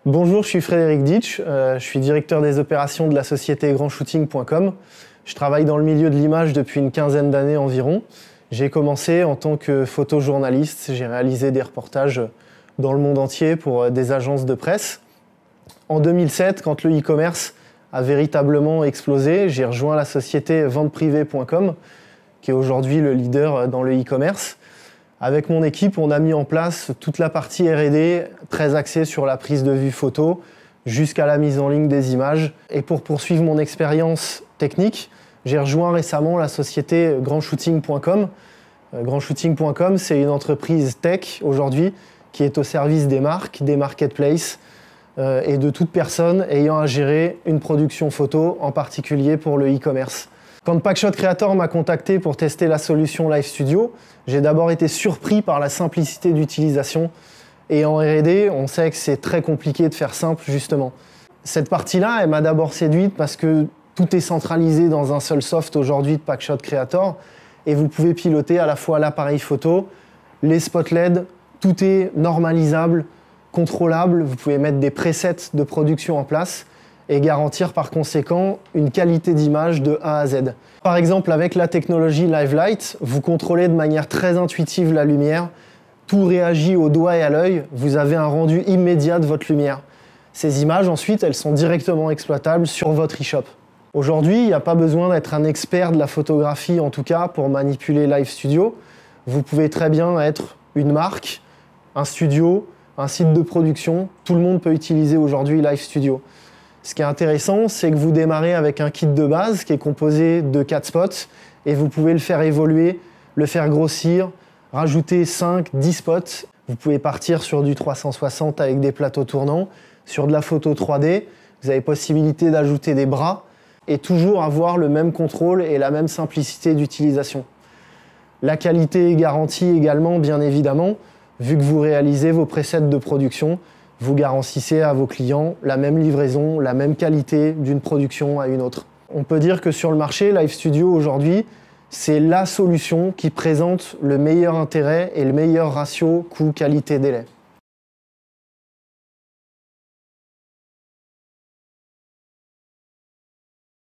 Bonjour, je suis Frédéric Ditch, je suis directeur des opérations de la société grandshooting.com. Je travaille dans le milieu de l'image depuis une quinzaine d'années environ. J'ai commencé en tant que photojournaliste, j'ai réalisé des reportages dans le monde entier pour des agences de presse. En 2007, quand le e-commerce a véritablement explosé, j'ai rejoint la société venteprivée.com, qui est aujourd'hui le leader dans le e-commerce. Avec mon équipe, on a mis en place toute la partie R&D, très axée sur la prise de vue photo, jusqu'à la mise en ligne des images. Et pour poursuivre mon expérience technique, j'ai rejoint récemment la société grandshooting.com. Grandshooting.com, c'est une entreprise tech aujourd'hui qui est au service des marques, des marketplaces et de toute personne ayant à gérer une production photo, en particulier pour le e-commerce. Quand Packshot Creator m'a contacté pour tester la solution Live Studio, j'ai d'abord été surpris par la simplicité d'utilisation. Et en R&D, on sait que c'est très compliqué de faire simple, justement. Cette partie-là, elle m'a d'abord séduite parce que tout est centralisé dans un seul soft aujourd'hui de Packshot Creator. Et vous pouvez piloter à la fois l'appareil photo, les spots LED, tout est normalisable, contrôlable. Vous pouvez mettre des presets de production en place et garantir par conséquent une qualité d'image de A à Z. Par exemple, avec la technologie Live Light, vous contrôlez de manière très intuitive la lumière, tout réagit au doigt et à l'œil, vous avez un rendu immédiat de votre lumière. Ces images, ensuite, elles sont directement exploitables sur votre e-shop. Aujourd'hui, il n'y a pas besoin d'être un expert de la photographie, en tout cas, pour manipuler Live Studio. Vous pouvez très bien être une marque, un studio, un site de production. Tout le monde peut utiliser aujourd'hui Live Studio. Ce qui est intéressant, c'est que vous démarrez avec un kit de base qui est composé de 4 spots et vous pouvez le faire évoluer, le faire grossir, rajouter 5, 10 spots. Vous pouvez partir sur du 360 avec des plateaux tournants, sur de la photo 3D. Vous avez possibilité d'ajouter des bras et toujours avoir le même contrôle et la même simplicité d'utilisation. La qualité est garantie également, bien évidemment, vu que vous réalisez vos presets de production. Vous garantissez à vos clients la même livraison, la même qualité d'une production à une autre. On peut dire que sur le marché, Live Studio aujourd'hui, c'est la solution qui présente le meilleur intérêt et le meilleur ratio coût-qualité-délai.